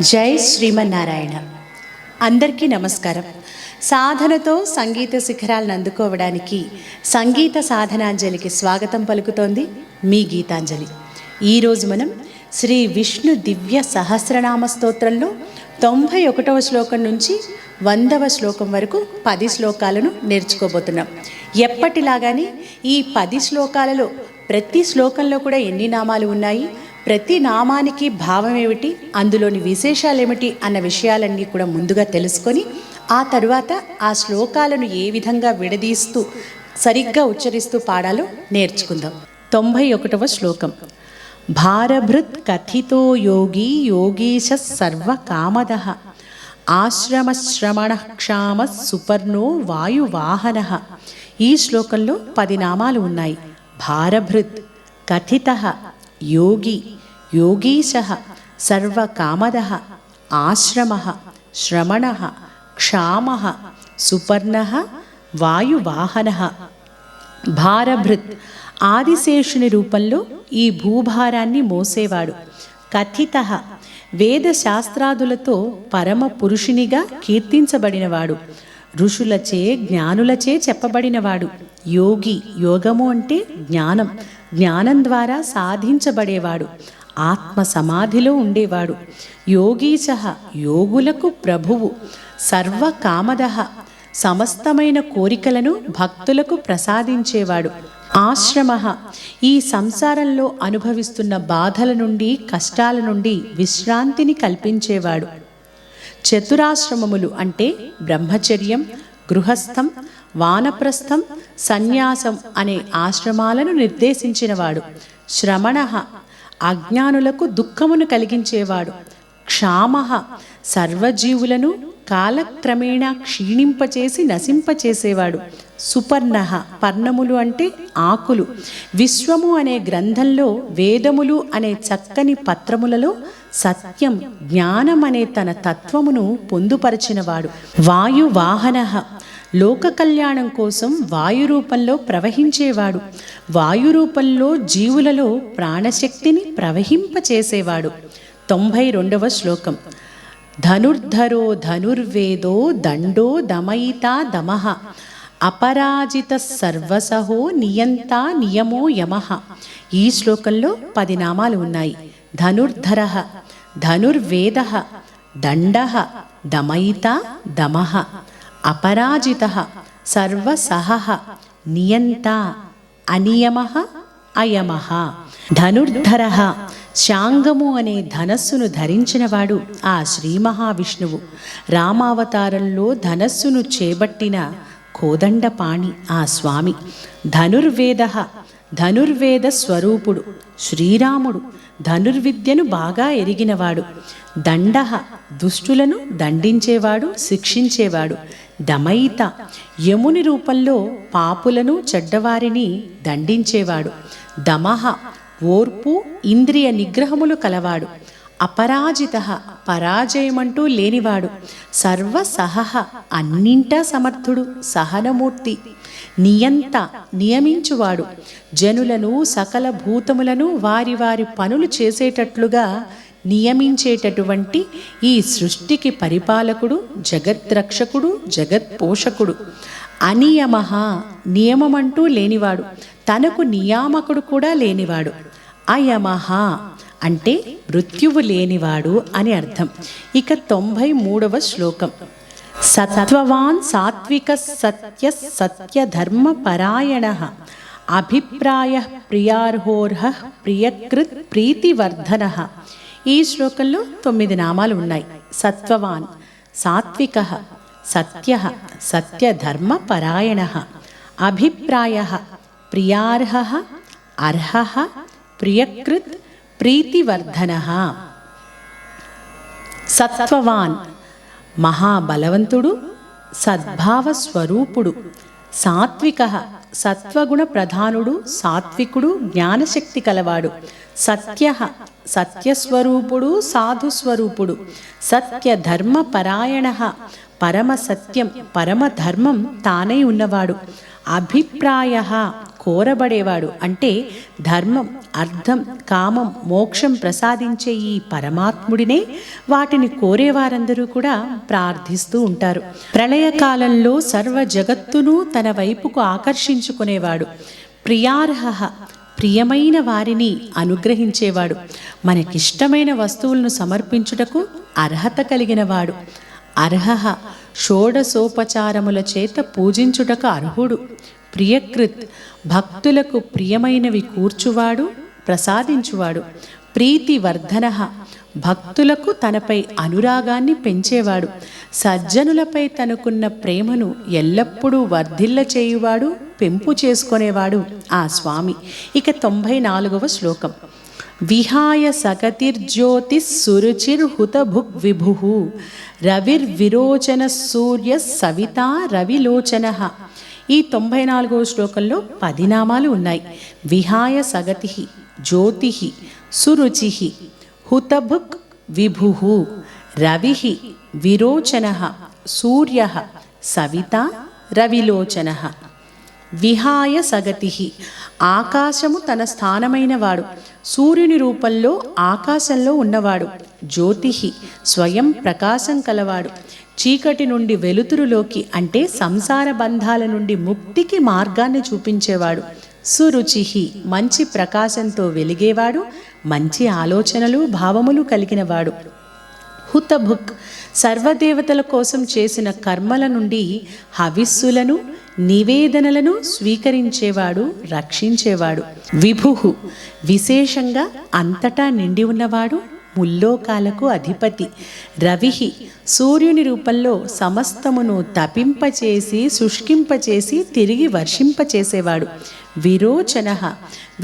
జై శ్రీమన్నారాయణ. అందరికీ నమస్కారం. సాధనతో సంగీత శిఖరాలను అందుకోవడానికి సంగీత సాధనాంజలికి స్వాగతం పలుకుతోంది మీ గీతాంజలి. ఈరోజు మనం శ్రీ విష్ణు దివ్య సహస్రనామ స్తోత్రంలో 91వ శ్లోకం నుంచి 100వ శ్లోకం వరకు 10 శ్లోకాలను నేర్చుకోబోతున్నాం. ఎప్పటిలాగానే ఈ 10 శ్లోకాలలో ప్రతి శ్లోకంలో కూడా ఎన్ని నామాలు ఉన్నాయి, ప్రతి నామానికి భావం ఏమిటి, అందులోని విశేషాలు ఏమిటి అన్న విషయాలన్నీ కూడా ముందుగా తెలుసుకొని ఆ తరువాత ఆ శ్లోకాలను ఏ విధంగా విడదీస్తూ సరిగ్గా ఉచ్చరిస్తూ పాడాలో నేర్చుకుందాం. 91వ శ్లోకం. భారభృత్ కథితో యోగి యోగీశ సర్వకామదః ఆశ్రమశ్రమణ క్షామ సుపర్ణో వాయువాహనః. ఈ శ్లోకంలో 10 నామాలు ఉన్నాయి. భారభృత్, కథితః, యోగి, యోగీశః, సర్వకామదః, ఆశ్రమః, శ్రమణః, క్షామః, సుపర్ణః, వాయువాహనః. భారభృత్ ఆదిశేషుని రూపంలో ఈ భూభారాన్ని మోసేవాడు. కథితః వేదశాస్త్రాదులతో పరమ పురుషునిగా కీర్తించబడినవాడు, ఋషులచే జ్ఞానులచే చెప్పబడినవాడు. యోగి, యోగము అంటే జ్ఞానం, జ్ఞానం ద్వారా సాధించబడేవాడు, ఆత్మ సమాధిలో ఉండేవాడు. యోగీశః యోగులకు ప్రభువు. సర్వకామదః సమస్తమైన కోరికలను భక్తులకు ప్రసాదించేవాడు. ఆశ్రమః ఈ సంసారంలో అనుభవిస్తున్న బాధల నుండి కష్టాల నుండి విశ్రాంతిని కల్పించేవాడు. చతురాశ్రమములు అంటే బ్రహ్మచర్యం, గృహస్థం, వానప్రస్థం, సన్యాసం అనే ఆశ్రమాలను నిర్దేశించినవాడు. శ్రమణః అజ్ఞానులకు దుఃఖమును కలిగించేవాడు. క్షామః సర్వజీవులను కాలక్రమేణా క్షీణింపచేసి నశింపచేసేవాడు. సుపర్ణః పర్ణములు అంటే ఆకులు. విశ్వము అనే గ్రంథంలో వేదములు అనే చక్కని పత్రములలో సత్యం, జ్ఞానం అనే తన తత్వమును పొందుపరచినవాడు. వాయువాహనః లోక కళ్యాణం కోసం వాయు రూపంలో ప్రవహించేవాడు. వాయు రూపంలో జీవులలో ప్రాణశక్తిని ప్రవహింపచేసేవాడు. 92వ శ్లోకం. ధనుర్ధరో ధనుర్వేదో దండో దమయితా దమః అపరాజిత సర్వసహో నియంతా నియమో యమః. ఈ శ్లోకంలో 10 నామాలు ఉన్నాయి. ధనుర్ధరః, ధనుర్వేదః, దండః, దమయితా దమః, అపరాజితః, సర్వసహః, నియంతా, అనియమః, అయమః. ధనుర్ధరః శాంగము అనే ధనస్సును ధరించినవాడు ఆ శ్రీ మహావిష్ణువు. రామావతారంలో ధనస్సును చేపట్టిన కోదండపాణి ఆ స్వామి. ధనుర్వేదః ధనుర్వేద స్వరూపుడు శ్రీరాముడు. ధనుర్విద్యను బాగా ఎరిగినవాడు. దండః దుష్టులను దండించేవాడు, శిక్షించేవాడు. దమయిత యముని రూపంలో పాపులను చెడ్డవారిని దండించేవాడు. దమః ఓర్పు, ఇంద్రియ నిగ్రహములు కలవాడు. అపరాజితః పరాజయమంటూ లేనివాడు. సర్వసహః అన్నింటా సమర్థుడు, సహనమూర్తి. నియంత నియమించువాడు. జనులను సకల భూతములను వారి వారి పనులు చేసేటట్లుగా నియమించేటటువంటి ఈ సృష్టికి పరిపాలకుడు, జగద్రక్షకుడు, జగత్పోషకుడు. అనియమః నియమమంటూ లేనివాడు, తనకు నియామకుడు కూడా లేనివాడు. అయమః అంటే మృత్యువు లేనివాడు అని అర్థం. ఇక 93వ శ్లోకం. సత్వవాన్ సాత్విక సత్య సత్యధర్మ పరాయణః అభిప్రాయ ప్రియార్హోర్హ ప్రియకృత్ ప్రీతివర్ధనః. ఈ శ్లోకంలో 9 నామాలు ఉన్నాయి. సత్వవాన్ సాత్వికః, సత్యః సత్యధర్మ పరాయణః, అభిప్రాయః ప్రియార్హః, అర్హః ప్రియకృత్ ప్రీతివర్ధనః. సత్వవాన్ మహాబలవంతుడు, సద్భావ స్వరూపుడు. సాత్వికః సత్వగుణ ప్రధానుడు, సాత్వికుడు, జ్ఞానశక్తి కలవాడు. సత్యః సత్యస్వరూపుడు, సాధుస్వరూపుడు. సత్యధర్మ పరాయణః పరమ సత్యం, పరమధర్మం తానై ఉన్నవాడు. అభిప్రాయః కోరబడేవాడు. అంటే ధర్మం, అర్థం, కామం, మోక్షం ప్రసాదించే ఈ పరమాత్ముడినే వాటిని కోరేవారందరూ కూడా ప్రార్థిస్తూ ఉంటారు. ప్రళయకాలంలో సర్వ జగత్తును తన వైపుకు ఆకర్షించుకునేవాడు. ప్రియార్హ, ప్రియమైన వారిని అనుగ్రహించేవాడు. మనకిష్టమైన వస్తువులను సమర్పించుటకు అర్హత కలిగినవాడు. అర్హ, షోడశోపచారముల చేత పూజించుటకు అర్హుడు. ప్రియకృత్, భక్తులకు ప్రియమైనవి కూర్చువాడు, ప్రసాదించువాడు. ప్రీతివర్ధన, భక్తులకు తనపై అనురాగాన్ని పెంచేవాడు. సజ్జనులపై తనకున్న ప్రేమను ఎల్లప్పుడూ వర్ధిల్ల చేయువాడు, పెంపు చేసుకునేవాడు ఆ స్వామి. ఇక 94వ శ్లోకం. విహాయ సగతిర్జ్యోతి సురుచిర్హుతభుగ్ విభు రవిర్విరోచన సూర్య సవితా రవిలోచన. ఈ 94వ శ్లోకంలో 10 నామాలు ఉన్నాయి. విహాయ సగతి, జ్యోతి, సురుచి, హుతభుక్ విభు, రవి, విరోచన, సూర్య, సవిత, రవిలోచన. విహాయ సగతి, ఆకాశము తన స్థానమైన వాడు, సూర్యుని రూపంలో ఆకాశంలో ఉన్నవాడు. జ్యోతి, స్వయం ప్రకాశం కలవాడు, చీకటి నుండి వెలుతురులోకి అంటే సంసార బంధాల నుండి ముక్తికి మార్గాన్ని చూపించేవాడు. సురుచి, మంచి ప్రకాశంతో వెలిగేవాడు, మంచి ఆలోచనలు భావములు కలిగినవాడు. హుతభుక్, సర్వదేవతల కోసం చేసిన కర్మల నుండి హవిస్సులను నివేదనలను స్వీకరించేవాడు, రక్షించేవాడు. విభు, విశేషంగా అంతటా నిండి ఉన్నవాడు, ముల్లోకాలకు అధిపతి. రవి, సూర్యుని రూపంలో సమస్తమును తపింపచేసి శుష్కింపచేసి తిరిగి వర్షింపచేసేవాడు. విరోచన,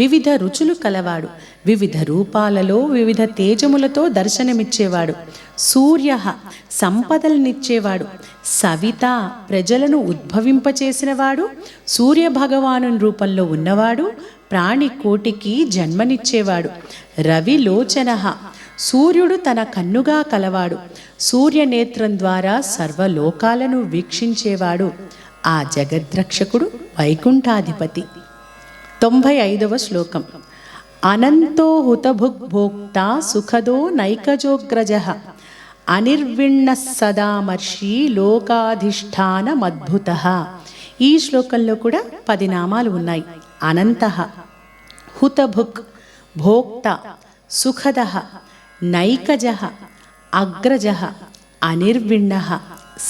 వివిధ రుచులు కలవాడు, వివిధ రూపాలలో వివిధ తేజములతో దర్శనమిచ్చేవాడు. సూర్య, సంపదలనిచ్చేవాడు. సవిత, ప్రజలను ఉద్భవింపచేసినవాడు, సూర్యభగవాను రూపంలో ఉన్నవాడు, ప్రాణికోటికి జన్మనిచ్చేవాడు. రవిలోచన, సూర్యుడు తన కన్నుగా కలవాడు, సూర్యనేత్రం ద్వారా సర్వలోకాలను వీక్షించేవాడు. ఆ జగద్రక్షకుడు వైకుంఠాధిపతి. 95వ శ్లోకం. అనంతో హుతభుగ్భోక్త సుఖదో నైకజోగ్రజ అనిర్విణ సదామర్షి లోకాధిష్టానమద్భుత. ఈ శ్లోకంలో కూడా 10 నామాలు ఉన్నాయి. అనంత, హుతభుక్, భోక్త, సుఖద, నైకజ, అగ్రజ, అనిర్విణ,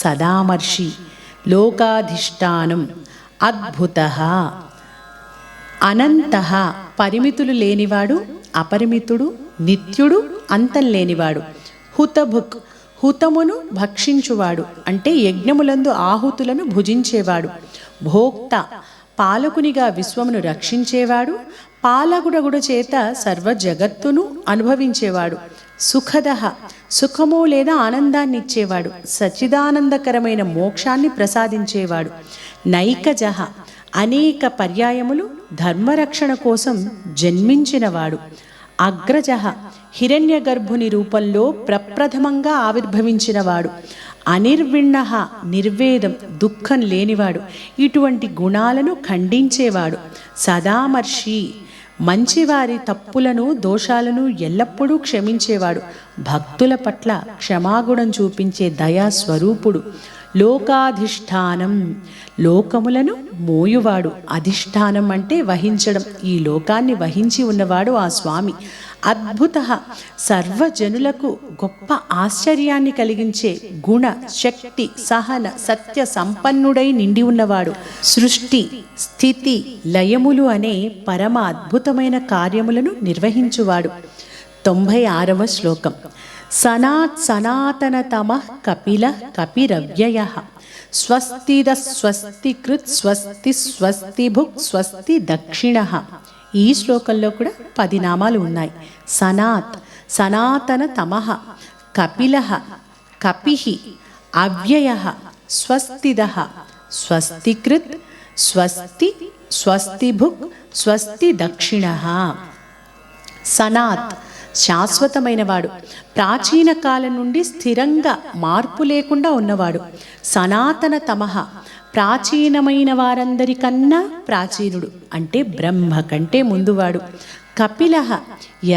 సదామర్షి, లోకాధిష్టానం, అద్భుత. అనంత, పరిమితులు లేనివాడు, అపరిమితుడు, నిత్యుడు, అంతం లేనివాడు. హుతభుక్, హుతమును భక్షించువాడు అంటే యజ్ఞములందు ఆహుతులను భుజించేవాడు. భోక్త, పాలకునిగా విశ్వమును రక్షించేవాడు, పాలకుడగుడు చేత సర్వ జగత్తును అనుభవించేవాడు. సుఖద, సుఖము లేదా ఆనందాన్ని ఇచ్చేవాడు, సచ్చిదానందకరమైన మోక్షాన్ని ప్రసాదించేవాడు. నైకజ, అనేక పర్యాయములు ధర్మరక్షణ కోసం జన్మించినవాడు. అగ్రజ, హిరణ్య గర్భుని రూపంలో ప్రప్రథమంగా ఆవిర్భవించినవాడు. అనిర్విణ, నిర్వేదం, దుఃఖం లేనివాడు, ఇటువంటి గుణాలను ఖండించేవాడు. సదామర్షి, మంచివారి తప్పులను దోషాలను ఎల్లప్పుడూ క్షమించేవాడు, భక్తుల పట్ల క్షమాగుణం చూపించే దయాస్వరూపుడు. లోకాధిష్టానం, లోకములను మోయువాడు. అధిష్టానం అంటే వహించడం, ఈ లోకాన్ని వహించి ఉన్నవాడు ఆ స్వామి. అద్భుత, సర్వజనులకు గొప్ప ఆశ్చర్యాన్ని కలిగించే గుణ, శక్తి, సహన, సత్య సంపన్నుడై నిండి ఉన్నవాడు. సృష్టి, స్థితి, లయములు అనే పరమ అద్భుతమైన కార్యములను నిర్వహించువాడు. 96వ శ్లోకం. సనాత్ సనాతనతమః కపిల కపిరవ్యయ స్వస్తిద స్వస్తికృత్ స్వస్తి స్వస్తిభుక్ స్వస్తి దక్షిణః. ఈ శ్లోకంలో కూడా 10 నామాలు ఉన్నాయి. సనాత్, సనాతనతమః, కపిలః, కపిః, అవ్యయః, స్వస్తిదః, స్వస్తికృత్, స్వస్తి, స్వస్తిభుక్, స్వస్తి దక్షిణః. సనాత్, శాశ్వతమైనవాడు, ప్రాచీన కాలం నుండి స్థిరంగా మార్పు లేకుండా ఉన్నవాడు. సనాతన తమః, ప్రాచీనమైన వారందరికన్నా ప్రాచీనుడు అంటే బ్రహ్మ కంటే ముందువాడు. కపిలః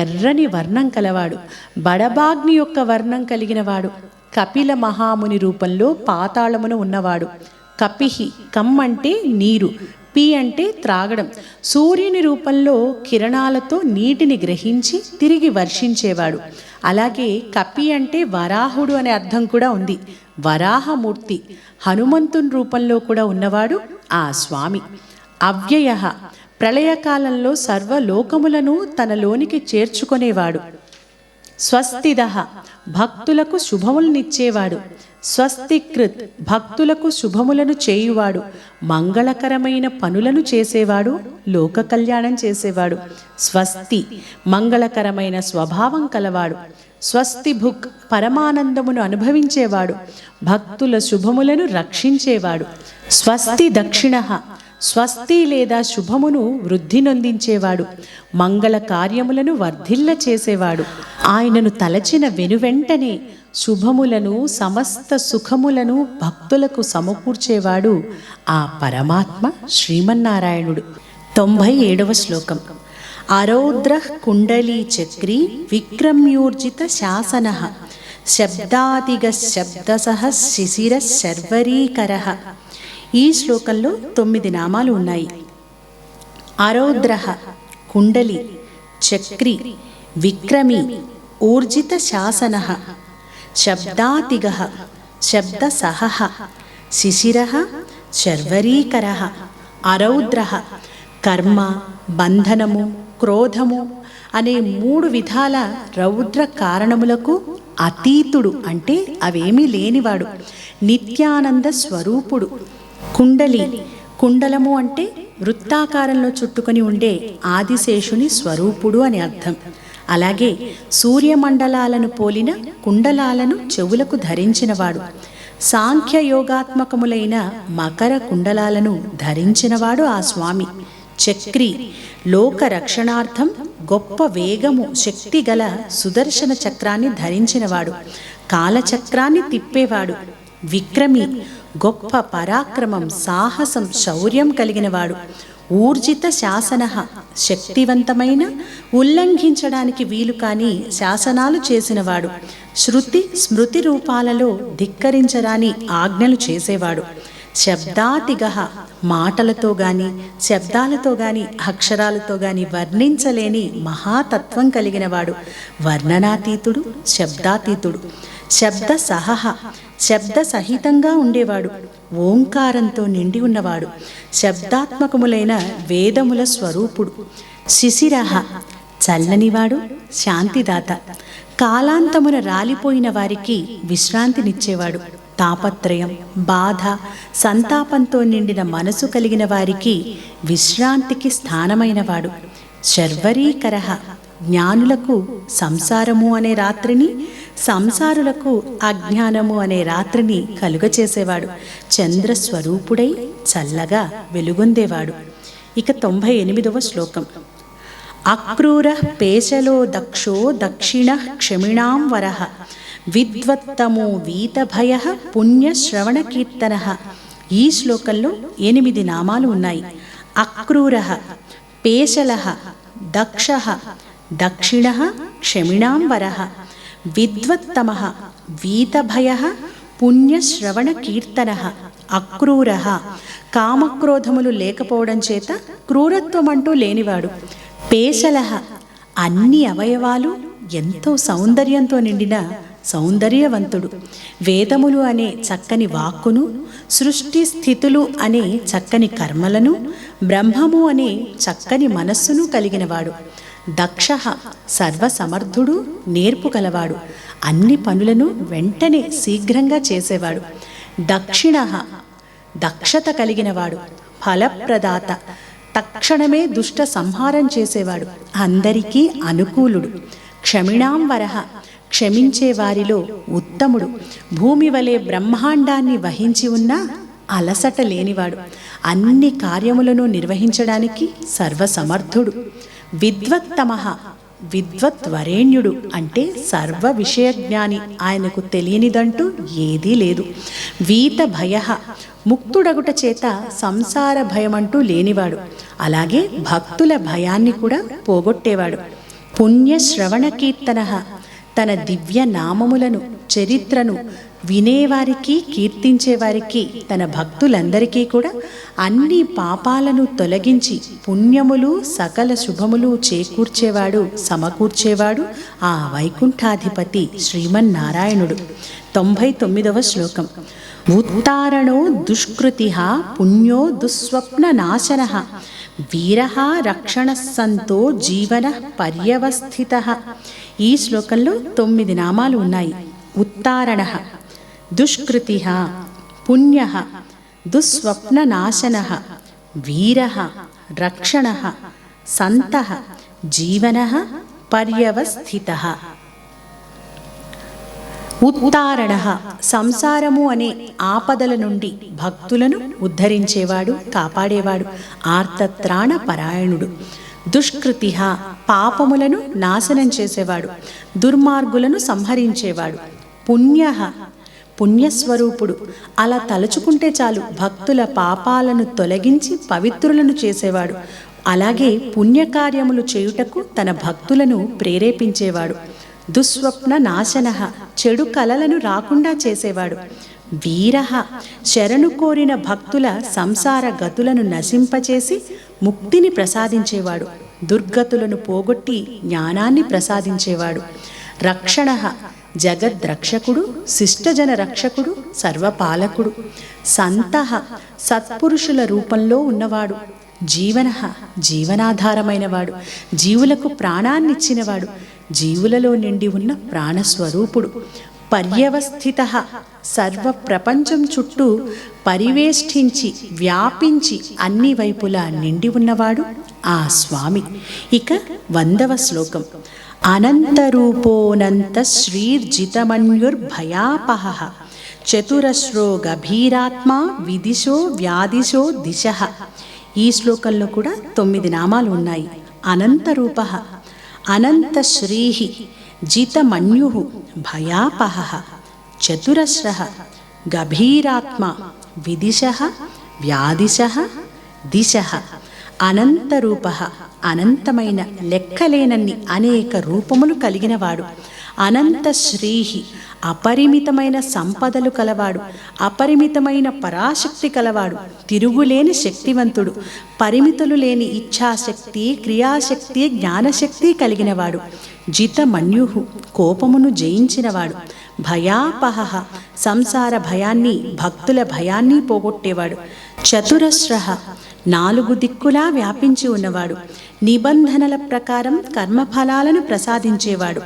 ఎర్రని వర్ణం కలవాడు, బడబాగ్ని యొక్క వర్ణం కలిగినవాడు. కపిల మహాముని రూపంలో పాతాళమున ఉన్నవాడు. కపిహి కమ్ అంటే నీరు, పి అంటే త్రాగడం. సూర్యుని రూపంలో కిరణాలతో నీటిని గ్రహించి తిరిగి వర్షించేవాడు. అలాగే కపి అంటే వరాహుడు అనే అర్థం కూడా ఉంది. వరాహమూర్తి హనుమంతుని రూపంలో కూడా ఉన్నవాడు ఆ స్వామి. అవ్యయః ప్రళయకాలంలో సర్వలోకములను తనలోనికి చేర్చుకొనేవాడు. స్వస్తిదః భక్తులకు శుభములనిచ్చేవాడు. స్వస్తికృత్ భక్తులకు శుభములను చేయువాడు. మంగళకరమైన పనులను చేసేవాడు, లోక కళ్యాణం చేసేవాడు. స్వస్తి మంగళకరమైన స్వభావం కలవాడు. స్వస్తిభుక్ పరమానందమును అనుభవించేవాడు, భక్తుల శుభములను రక్షించేవాడు. స్వస్తి దక్షిణః స్వస్తి లేదా శుభమును వృద్ధి నొందించేవాడు, మంగళ కార్యములను వర్ధిల్ల చేసేవాడు. ఆయనను తలచిన వెనువెంటనే శుభములను సమస్త సుఖములను భక్తులకు సమకూర్చేవాడు ఆ పరమాత్మ శ్రీమన్నారాయణుడు. 97వ శ్లోకం. అరౌద్రః కుండలీ చక్రీ విక్రమ్యూర్జిత శాసనః శబ్దాదిగ శబ్దసః శిశిర శర్వరీకరః. ఈ శ్లోకంలో 9 నామాలు ఉన్నాయి. అరౌద్రః కుండలి, చక్రి, విక్రమి, ఊర్జిత శాసనః, శబ్దాతిగః శబ్దసహః, శిశిరః శర్వరీకరః. అరౌద్రః కర్మ, బంధనము, క్రోధము అనే 3 విధాల రౌద్ర కారణములకు అతీతుడు అంటే అవేమీ లేనివాడు. నిత్యానంద స్వరూపుడు. కుండలి కుండలము అంటే వృత్తాకారంలో చుట్టుకొని ఉండే ఆదిశేషుని స్వరూపుడు అని అర్థం. అలాగే సూర్యమండలాలను పోలిన కుండలాలను చెవులకు ధరించినవాడు. సాంఖ్యయోగాత్మకములైన మకర కుండలాలను ధరించినవాడు ఆ స్వామి. చక్రి లోక రక్షణార్థం గొప్ప వేగము, శక్తి గల సుదర్శన చక్రాన్ని ధరించినవాడు, కాలచక్రాన్ని తిప్పేవాడు. విక్రమి గొప్ప పరాక్రమం, సాహసం, శౌర్యం కలిగినవాడు. ఊర్జిత శాసనః శక్తివంతమైన, ఉల్లంఘించడానికి వీలు కాని శాసనాలు చేసినవాడు. శృతి స్మృతి రూపాలలో ధిక్కరించరాని ఆజ్ఞలు చేసేవాడు. శబ్దాతిగః మాటలతో గాని శబ్దాలతో గాని అక్షరాలతో గాని వర్ణించలేని మహాతత్వం కలిగినవాడు. వర్ణనాతీతుడు, శబ్దాతీతుడు. శబ్ద సహః శబ్ద సహితంగా ఉండేవాడు. ఓంకారంతో నిండి ఉన్నవాడు. శబ్దాత్మకములైన వేదముల స్వరూపుడు. శిశిరః చల్లనివాడు, శాంతిదాత. కాలాంతమున రాలిపోయిన వారికి విశ్రాంతినిచ్చేవాడు. తాపత్రయం, బాధ, సంతాపంతో నిండిన మనసు కలిగిన వారికి విశ్రాంతికి స్థానమైనవాడు. శర్వరీకరః జ్ఞానులకు సంసారము అనే రాత్రిని, సంసారులకు అజ్ఞానము అనే రాత్రిని కలుగచేసేవాడు. చంద్రస్వరూపుడై చల్లగా వెలుగొందేవాడు. ఇక 98వ శ్లోకం. అక్రూర పేశలో దక్షో దక్షిణ క్షమిణాం వరః విద్వత్తమో వీతభయ పుణ్యశ్రవణ కీర్తన. ఈ శ్లోకంలో 8 నామాలు ఉన్నాయి. అక్రూర, పేశల, దక్ష, దక్షిణ, క్షమిణాం వరః, విద్వత్తమ, వీతభయ, పుణ్యశ్రవణ కీర్తన. అక్రూర కామక్రోధములు లేకపోవడం చేత క్రూరత్వం అంటూ లేనివాడు. పేశల అన్ని అవయవాలు ఎంతో సౌందర్యంతో నిండిన సౌందర్యవంతుడు. వేదములు అనే చక్కని వాక్కును, సృష్టి స్థితులు అనే చక్కని కర్మలను, బ్రహ్మము అనే చక్కని మనస్సును కలిగినవాడు. దక్ష సర్వసమర్థుడు, నేర్పు కలవాడు. అన్ని పనులను వెంటనే శీఘ్రంగా చేసేవాడు. దక్షిణ దక్షత కలిగినవాడు. ఫలప్రదాత తక్షణమే దుష్ట సంహారం చేసేవాడు. అందరికీ అనుకూలుడు. క్షమిణాం వరః క్షమించే వారిలో ఉత్తముడు. భూమి వలె బ్రహ్మాండాన్ని వహించి ఉన్న అలసట లేనివాడు. అన్ని కార్యములను నిర్వహించడానికి సర్వసమర్థుడు. విద్వత్తమ విద్వద్వరేణ్యుడు అంటే సర్వ విషయజ్ఞాని. ఆయనకు తెలియనిదంటూ ఏదీ లేదు. వీత భయ ముక్తుడగుట చేత సంసార భయమంటూ లేనివాడు. అలాగే భక్తుల భయాన్ని కూడా పోగొట్టేవాడు. పుణ్యశ్రవణ కీర్తన తన దివ్య నామములను చరిత్రను వినేవారికి కీర్తించేవారికి తన భక్తులందరికీ కూడా అన్ని పాపాలను తొలగించి పుణ్యములు సకల శుభములు చేకూర్చేవాడు సమకూర్చేవాడు ఆ వైకుంఠాధిపతి శ్రీమన్నారాయణుడు. 99వ శ్లోకం. ఉత్తారణో దుష్కృతి పుణ్యో దుస్వప్న నాశన వీర రక్షణ సంతో జీవన పర్యవస్థిత. ఈ శ్లోకంలో 9 నామాలు ఉన్నాయి. ఉత్తారణ దుష్కృతి పుణ్య దుస్వప్న నాశన వీర రక్షణ సంత జీవన పర్యవస్థిత. ఉత్తారణ సంసారము అనే ఆపదల నుండి భక్తులను ఉద్ధరించేవాడు, కాపాడేవాడు, ఆర్తత్రాణ పరాయణుడు. దుష్కృతి పాపములను నాశనం చేసేవాడు, దుర్మార్గులను సంహరించేవాడు. పుణ్య పుణ్యస్వరూపుడు. అలా తలుచుకుంటే చాలు భక్తుల పాపాలను తొలగించి పవిత్రులను చేసేవాడు. అలాగే పుణ్యకార్యములు చేయుటకు తన భక్తులను ప్రేరేపించేవాడు. దుస్వప్న నాశన చెడు కలలను రాకుండా చేసేవాడు. వీర శరణు కోరిన భక్తుల సంసార గతులను నశింపచేసి ముక్తిని ప్రసాదించేవాడు. దుర్గతులను పోగొట్టి జ్ఞానాన్ని ప్రసాదించేవాడు. రక్షణ జగద్రక్షకుడు, శిష్టజన రక్షకుడు, సర్వపాలకుడు. సంత సత్పురుషుల రూపంలో ఉన్నవాడు. జీవన జీవనాధారమైనవాడు, జీవులకు ప్రాణాన్నిచ్చినవాడు, జీవులలో నిండి ఉన్న ప్రాణస్వరూపుడు. పర్యవస్థిత సర్వ ప్రపంచం చుట్టూ పరివేష్టించి వ్యాపించి అన్ని వైపులా నిండి ఉన్నవాడు ఆ స్వామి. ఇక 100వ శ్లోకం. అనంతరూపోనంత శ్రీర్జితమన్యుర్భయాపహ చతురశ్రో గభీరాత్మా విదిశో వ్యాదిశో దిశ. ఈ శ్లోకంలో కూడా 9 నామాలు ఉన్నాయి. అనంతరూప అనంత శ్రీ జితమన్యు భయాపహ చతురశ్ర గభీరాత్మ విదిశ వ్యాదిశ దిశ. అనంతరూప అనంతమైన లెక్కలేనన్ని అనేక రూపములు కలిగినవాడు. అనంత శ్రీహి అపరిమితమైన సంపదలు కలవాడు, అపరిమితమైన పరాశక్తి కలవాడు, తిరుగులేని శక్తివంతుడు, పరిమితులు లేని ఇచ్ఛాశక్తి, క్రియాశక్తి, జ్ఞానశక్తి కలిగినవాడు. జితమన్యు కోపమును జయించినవాడు. భయాపహ సంసార భయాన్ని భక్తుల భయాన్ని పోగొట్టేవాడు. చతురశ్ర 4 దిక్కులా వ్యాపించి ఉన్నవాడు. నిబంధనల ప్రకారం కర్మఫలాలను ప్రసాదించేవాడు.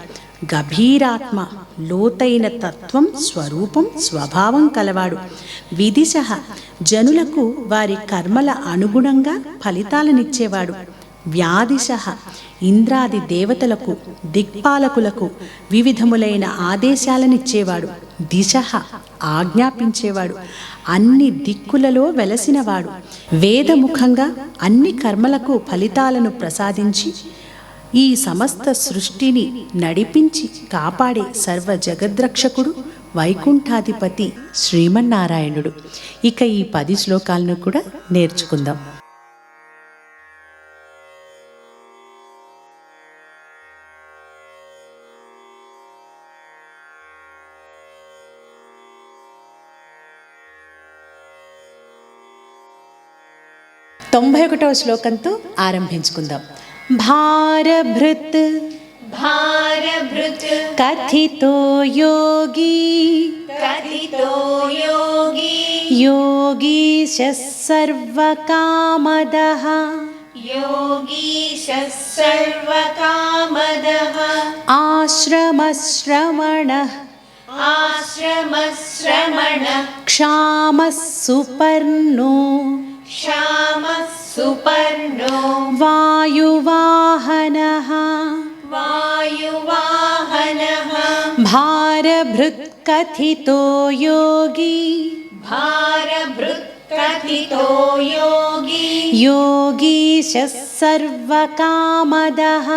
గభీరాత్మ లోతైన తత్వం, స్వరూపం, స్వభావం కలవాడు. విదిశ జనులకు వారి కర్మల అనుగుణంగా ఫలితాలనిచ్చేవాడు. వ్యాదిశ ఇంద్రాది దేవతలకు, దిక్పాలకులకు వివిధములైన ఆదేశాలనిచ్చేవాడు. దిశ ఆజ్ఞాపించేవాడు. అన్ని దిక్కులలో వెలసినవాడు. వేదముఖంగా అన్ని కర్మలకు ఫలితాలను ప్రసాదించి ఈ సమస్త సృష్టిని నడిపించి కాపాడే సర్వ జగద్రక్షకుడు వైకుంఠాధిపతి శ్రీమన్నారాయణుడు. ఇక ఈ 10 శ్లోకాలను కూడా నేర్చుకుందాం. తొంభై 91వ శ్లోకంతో ఆరంభించుకుందాం. భారభృత్ भारभृत् కథితో యోగి యోగీశః సర్వకామదః ఆశ్రమశ్రమణః క్షామః సుపర్ణో వాయువాహనః భారభృత్ కథితో యోగి యోగీశః సర్వకామదః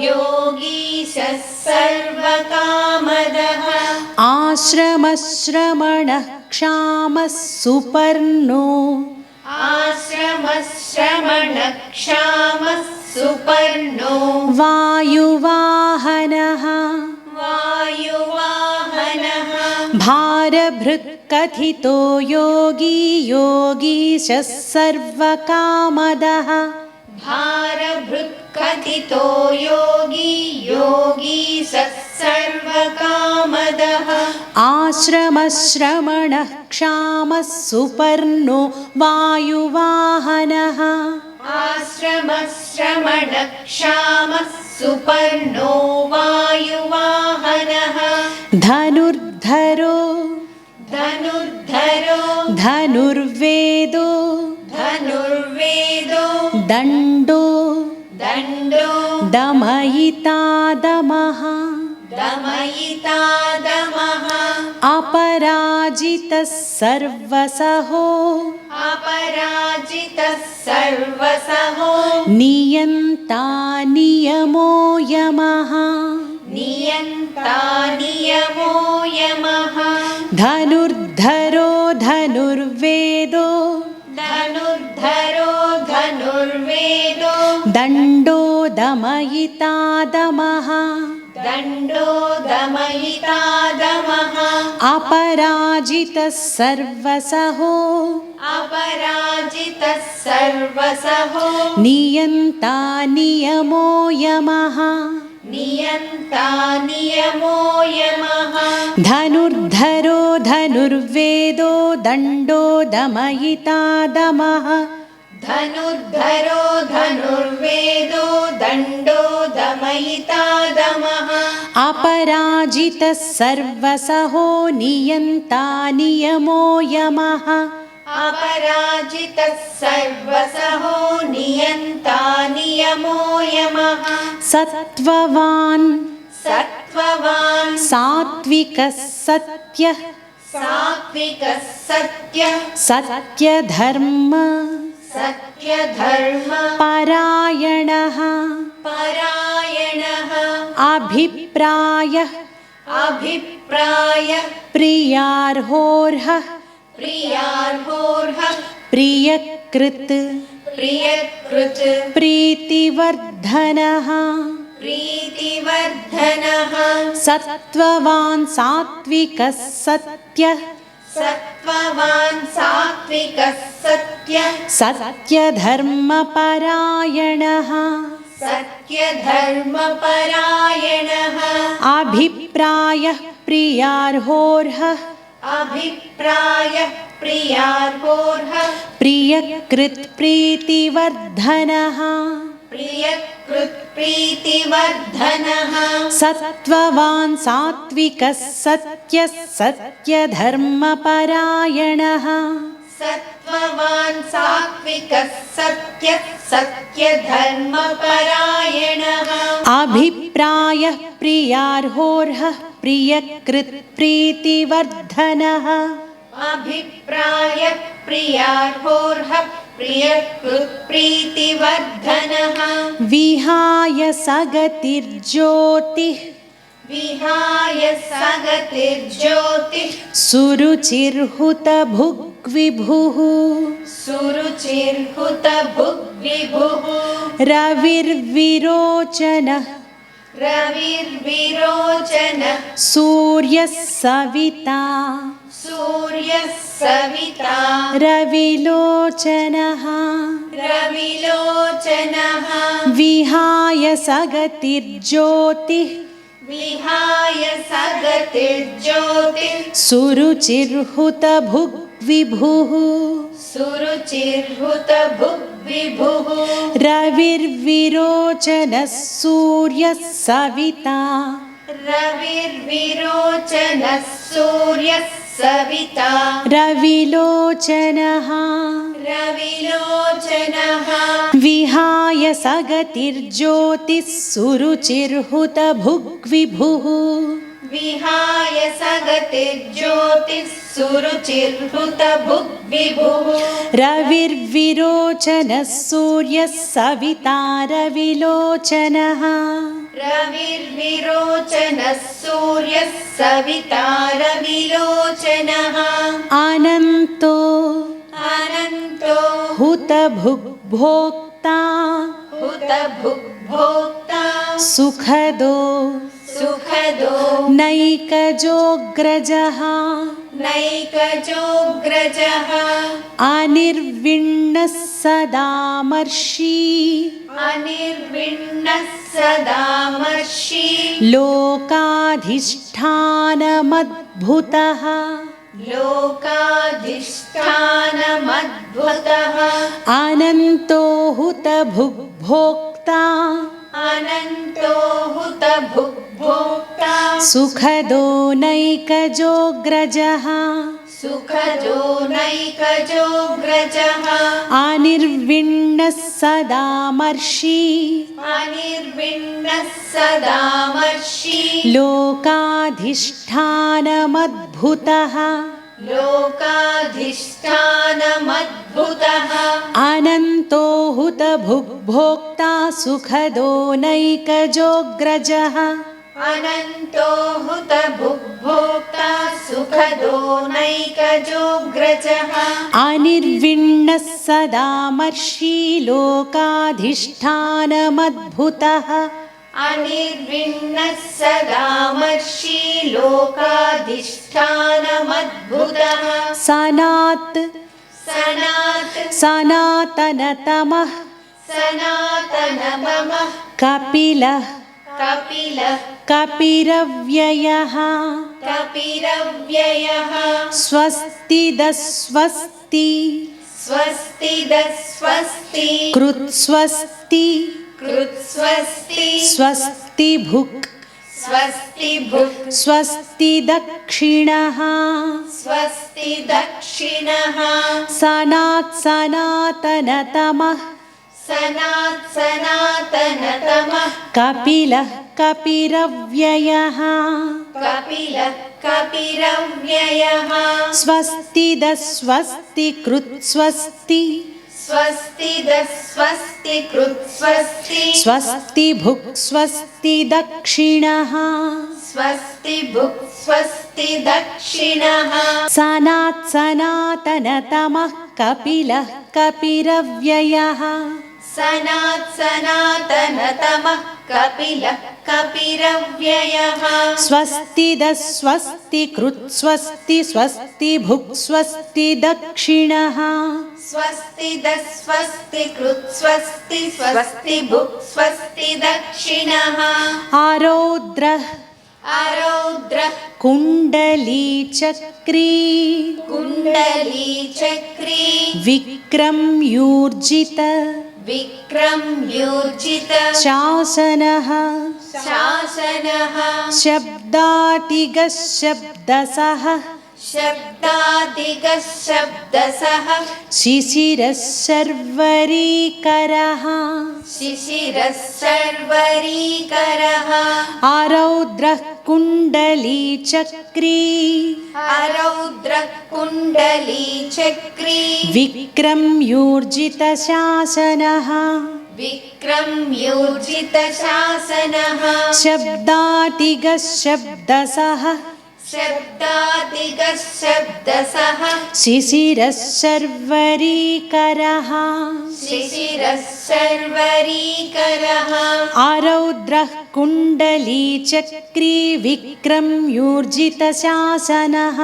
योगीशः सर्वकामदः आश्रमश्रमणः क्षामः सुपर्णो आश्रमश्रमणक्षामः सुपर्णो वायुवाहनः वायुवाहनः भारभृत्कथितो योगी योगीशः सर्वकामदः भारभृत्कथितो योगी योगीशः सर्वकामदः आश्रमश्रमणः क्षामः सुपर्णो वायुवाहनः आश्रमश्रमणक्षामः सुपर्णो वायुवाहनः धनुर्धरो धनुर्धरो धनुर्वेदो धनुर्वेदो दण्डो दण्डो दमयिता दमः दमयिता दमः अपराजितः सर्वसहो अपराजितः सर्वसहो नियन्ता नियमो यमः नियन्ता नियमो यमः धनुर्धरो धनुर्वेदो धनुर्धरो धनुर्वेदो दण्डो दमयिता दमः दण्डो दमयिता दमः अपराजितः सर्वसहो अपराजितः सर्वसहो नियन्ता नियमो यमः नियन्ता नियमो यमः धनुर्धरो धनुर्वेदो दण्डो दमयिता दमः धनुर्धरो धनुर्वेदो दण्डो दमयिता दमः अपराजितः सर्वसहो नियन्ता नियमो यमः अपराजितः सर्वसहो नियन्ता नियमो यमः सत्त्ववान् सत्त्ववान् सात्विकः सत्यः सात्विकः सत्यः सत्यधर्म सत्यधर्म परायणः परायणः अभिप्रायः अभिप्रायः प्रियार्होर्हः प्रियार्होर्हः प्रियकृत् प्रियकृत् प्रीतिवर्धनः प्रीतिवर्धनः सत्त्ववान् सात्विकः सत्यः सत्त्ववान् सात्विकः सत्यः सत्यधर्मपरायणः सत्यधर्मपरायणः अभिप्रायः प्रियार्होर्हः अभिप्रायः प्रियार्होर्हः प्रियकृत् प्रीतिवर्धनः प्रियकृत् प्रीतिवर्धनः सत्त्ववान् सात्विकः सत्यः सत्यधर्मपरायणः सत्त्ववान् सात्विकः सत्यः सत्यधर्मपरायणः अभिप्रायः प्रियार्होर्हः प्रियकृत् प्रीतिवर्धनः अभिप्रायः प्रियार्होर्हः प्रियकृत् प्रीतिवर्धनः विहाय सगतिर्ज्योतिः विहाय सगतिर्ज्योतिः सुरुचिर्हुतभुग्विभुः सुरुचिर्हुतभुग्विभुः रविर्विरोचनः रविर्विरोचनः सूर्यः सविता सूर्यः सविता रविलोचनः रविलोचनः विहाय सगतिर्ज्योतिः विहाय सगतिर्ज्योतिः सुरुचिर्हुतभुग्विभुः सुरुचिर्हुतभुग्विभुः रविर्विरोचनः सूर्यः सविता रविर्विरोचनः सूर्यः सविता रविलोचनः रविलोचनः विहाय सगतिर्ज्योतिः सुरुचिर्हुतभुग्विभुः विहाय सगतिर्ज्योतिः सुरुचिर्हुतभुग्विभुः रविर्विरोचनः सूर्यः सविता रविलोचनः रविर्विरोचनः सूर्यः सविता रविलोचनः अनन्तो अनन्तो हुतभुग्भोक्ता हुतभुग्भोक्ता सुखदो सुखदो नैकजोऽग्रजः नैकजोऽग्रजः अनिर्विण्णः सदामर्षि अनिर्विण्णः सदामर्षि लोकाधिष्ठानमद्भुतः लोकाधिष्ठानमद्भुतः अनन्तो हुतभुग्भोक्ता अनन्तो हुतभुग्भोक्ता सुखदो नैकजोऽग्रजः सुखदो नैकजोऽग्रजः अनिर्विण्णः सदामर्षि अनिर्विण्णः सदामर्षि लोकाधिष्ठानमद्भुतः लोकाधिष्ठानमद्भुतः अनन्तो हुतभुग्भोक्ता सुखदो नैकजोऽग्रजः अनन्तो हुतभुग्भोक्ता सुखदो नैकजोऽग्रजः अनिर्विण्णः सदामर्षि लोकाधिष्ठानमद्भुतः अनिर्विण्णः सदामर्षि लोकाधिष्ठानमद्भुतः सनात् सनातनतमः सनातनतमः कपिलः कपिलः कपिरव्ययः कपिरव्ययः स्वस्तिदस्वस्ति स्वस्तिदस्वस्ति कृत्स्वस्ति कृत्स्वस्ति स्वस्तिभुक् स्वस्तिभुक् स्वस्ति दक्षिणः स्वस्ति दक्षिणः सनातनतमः सनातनतमः कपिलः कपिरव्ययः कपिलः कपिरव्ययः स्वस्तिदस्वस्ति कृत्स्वस्ति स्वस्तिदस्वस्ति कृत्स्वस्ति स्वस्तिभुक् स्वस्ति दक्षिणः स्वस्तिभुक् स्वस्ति दक्षिणः सनातनतमः कपिलः कपिरव्ययः सनातनतमः कपिलः कपिरव्ययः स्वस्तिदस्वस्ति कृत्स्वस्ति स्वस्तिभुक् स्वस्ति दक्षिणः स्वस्तिदस्वस्ति कृत्स्वस्ति स्वस्तिभुक् स्वस्ति दक्षिणः आरौद्रः आरौद्रः कुण्डलीचक्री कुण्डलीचक्री विक्रम्यूर्जित विक्रम्यूर्जित शासनः शासनः शब्दातिगः शब्दसः शब्दादिगः शब्दसः शिशिरः सर्वरीकरः शिशिरः सर्वरीकरः आरौद्रः कुण्डलीचक्री आरौद्रः कुण्डलीचक्री विक्रम्यूर्जितशासनः विक्रम्यूर्जितशासनः शब्दातिगः शब्दसः शब्दादिगः शब्दसः शिशिरः सर्वरीकरः शिशिरः सर्वरीकरः आरौद्रः कुण्डलीचक्री विक्रम्यूर्जितशासनः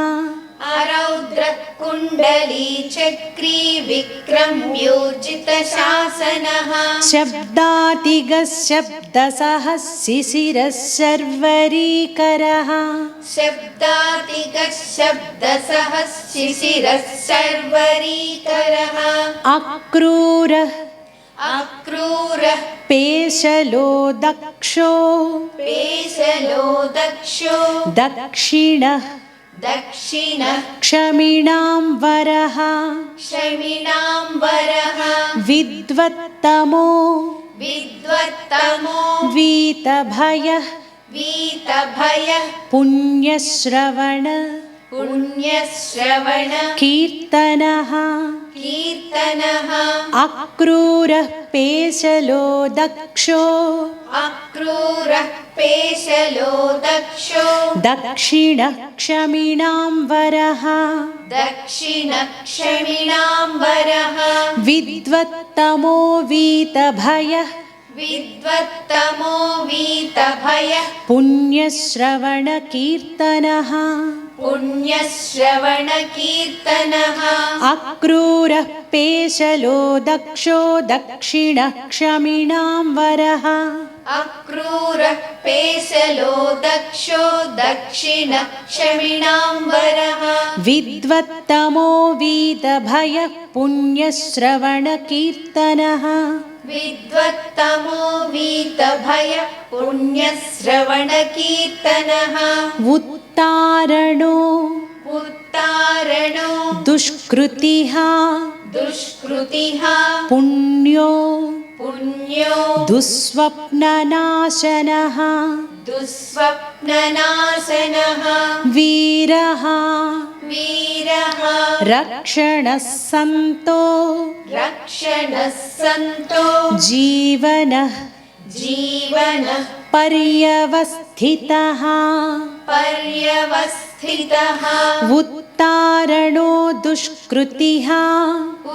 आरौद्रः कुण्डलीचक्री विक्रम्यूर्जितशासनः शब्दातिगः शब्दसः शिशिरः सर्वरीकरः शब्दादिगः शब्दसः शिशिरः सर्वरीकरः अक्रूरः अक्रूरः पेशलो दक्षो पेशलो दक्षो दक्षिणः दक्षिणः क्षमिणां वरः क्षमिणाम्बरः विद्वत्तमो विद्वत्तमो वीतभयः वीतभयः पुण्यश्रवण पुण्यश्रवण कीर्तनः कीर्तनः अक्रूरः पेशलो दक्षो अक्रूरः पेशलो दक्षो दक्षिणः क्षमिणां वरः दक्षिणक्षमिणाम्बरः विद्वत्तमो वीतभयः विद्वत्तमो वीतभयः पुण्यश्रवणकीर्तनः पुण्यश्रवणकीर्तनः अक्रूरः पेशलो दक्षो दक्षिणः क्षमिणां वरः अक्रूरः पेशलो दक्षो दक्षिणक्षमिणाम्बरः विद्वत्तमो वीतभयः पुण्यश्रवणकीर्तनः विद्वत्तमो वीतभयः पुण्यश्रवणकीर्तनः उत्तारणो उत्तारणो दुष्कृतिः दुष्कृतिः पुण्यो पुण्यो दुःस्वप्ननाशनः दुःस्वप्ननाशनः वीरः वीरः रक्षणः सन्तो रक्षणः सन्तो जीवनः जीवनः पर्यवस्थितः पर्यवस्थितः उत्तारणो दुष्कृतिः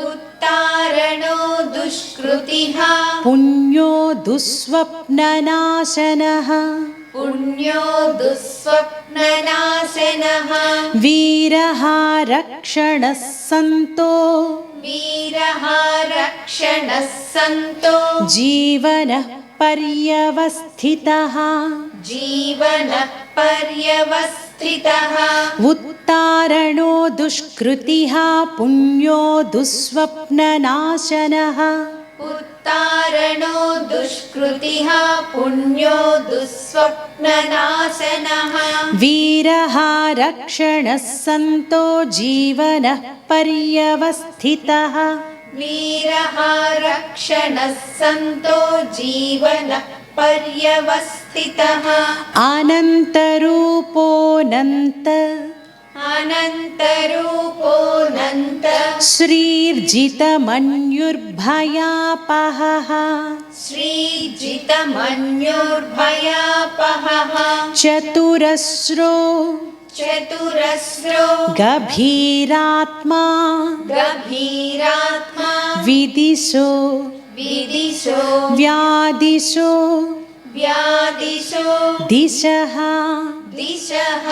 उत्तारणो दुष्कृतिः पुण्यो दुःस्वप्ननाशनः पुण्यो दुःस्वप्ननाशनः वीरः रक्षणः सन्तो वीरः रक्षणः सन्तो जीवनः पर्यवस्थितः जीवनः पर्यवस्थितः उत्तारणो दुष्कृतिः पुण्यो दुःस्वप्ननाशनः उत्तारणो दुष्कृतिः पुण्यो दुःस्वप्ननाशनः वीरः रक्षणः सन्तो जीवनः पर्यवस्थितः वीरः रक्षणः सन्तो जीवनः पर्यवस्थितः अनन्तरूपोऽनन्त अनन्तरूपोऽनन्त श्रीर्जितमन्युर्भयापहः श्रीजितमन्युर्भयापहः चतुरस्रो चतुरस्रो गभीरात्मा गभीरात्मा विदिशो विदिशो व्यादिशो व्यादिशो दिशः दिशः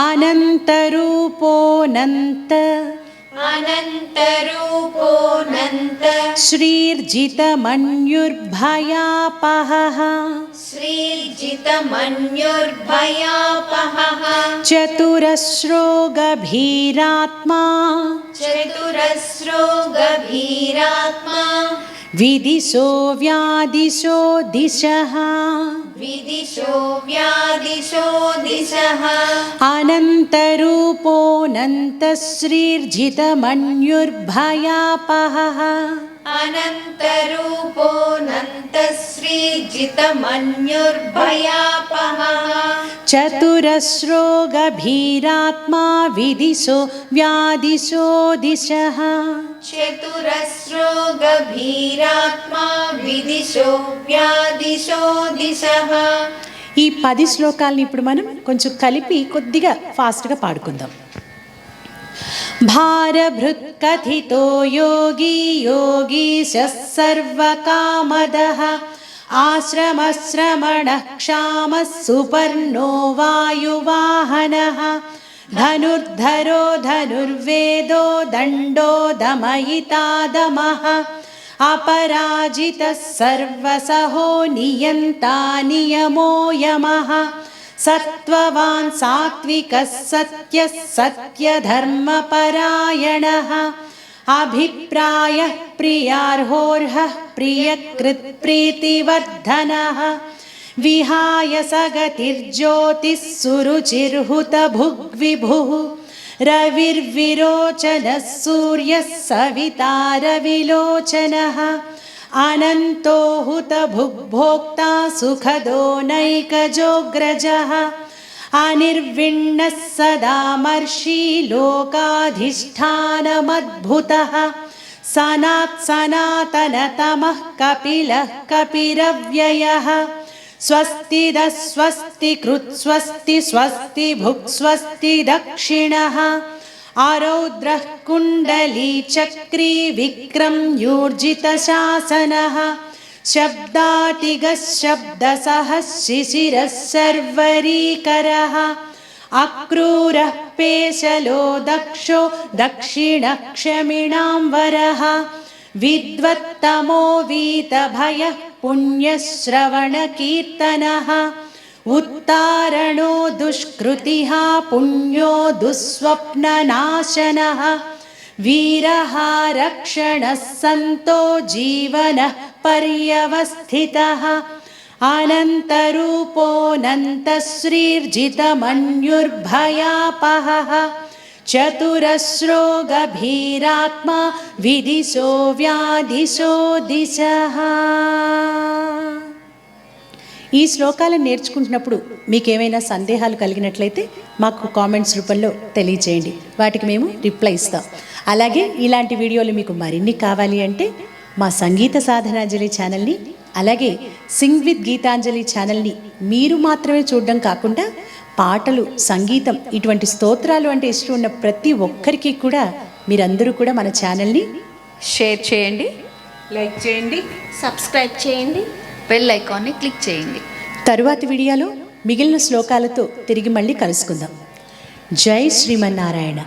अनन्तरूपोऽनन्त अनन्तरूपोऽनन्त श्रीर्जितमन्युर्भयापहः श्रीजितमन्युर्भयापहः चतुरस्रो गभीरात्मा चतुरस्रो गभीरात्मा विदिशो व्यादिशो दिशः विदिशो व्यादिशो दिशः अनन्तरूपोऽनन्तश्रीर्जितमन्युर्भयापहः अनन्तरूपोऽनन्त श्रीजितमन्युर्भयापहः चतुरस्रो गभीरात्मा विदिशो व्यादिशो दिशः चतुरस्रो गभीरात्मा विदिशो व्यादिशो दिशः ఈ 10 శ్లోకాలను ఇప్పుడు మనం కొంచెం కలిపి కొద్దిగా ఫాస్ట్గా పాడుకుందాం. भारभृत्कथितो योगी योगीशः सर्वकामदः आश्रमश्रमणः क्षामः सुपर्णो वायुवाहनः धनुर्धरो धनुर्वेदो दण्डो दमयिता दमः अपराजितः सर्वसहो नियन्ता नियमो यमः सत्त्ववान् सात्विकः सत्यः सत्यधर्मपरायणः अभिप्रायः प्रियार्होर्हः प्रियकृत्प्रीतिवर्धनः विहाय सगतिर्ज्योतिः सुरुचिर्हुतभुग्विभुः रविर्विरोचनः सूर्यः सविता रविलोचनः अनन्तो हुतभुग्भोक्ता सुखदो नैकजोऽग्रजः अनिर्विण्णः सदामर्षि लोकाधिष्ठानमद्भुतः सनात् सनातनतमः कपिलः कपिरव्ययः स्वस्तिदः स्वस्ति कृत् स्वस्ति स्वस्ति भुक् स्वस्ति दक्षिणः आरौद्रः कुण्डली चक्री विक्रम यूर्जितशासनः शब्दातिगः शब्दसः शिशिरः सर्वरीकरः अक्रूरः पेशलो दक्षो दक्षिणक्षमिणां वरः विद्वत्तमो वीतभयः पुण्यश्रवणकीर्तनः उत्तारणो दुष्कृतिः पुण्यो दुःस्वप्ननाशनः वीरः रक्षणः सन्तो जीवनः पर्यवस्थितः अनन्तरूपोऽनन्तश्रीर्जितमन्युर्भयापहः चतुरस्रो गभीरात्मा विदिशो व्याधिशो दिशः. ఈ శ్లోకాలను నేర్చుకుంటున్నప్పుడు మీకు ఏమైనా సందేహాలు కలిగినట్లయితే మాకు కామెంట్స్ రూపంలో తెలియజేయండి, వాటికి మేము రిప్లై ఇస్తాం. అలాగే ఇలాంటి వీడియోలు మీకు మరిన్ని కావాలి అంటే మా సంగీత సాధనాంజలి ఛానల్ని, అలాగే సింగ్ విత్ గీతాంజలి ఛానల్ని మీరు మాత్రమే చూడడం కాకుండా పాటలు, సంగీతం, ఇటువంటి స్తోత్రాలు అంటే ఇష్టం ఉన్న ప్రతి ఒక్కరికి కూడా మీరందరూ కూడా మన ఛానల్ని షేర్ చేయండి, లైక్ చేయండి, సబ్స్క్రైబ్ చేయండి, బెల్ ఐకాన్ని క్లిక్ చేయండి. తరువాతి వీడియోలో మిగిలిన శ్లోకాలతో తిరిగి మళ్ళీ కలుసుకుందాం. జై శ్రీమన్నారాయణ.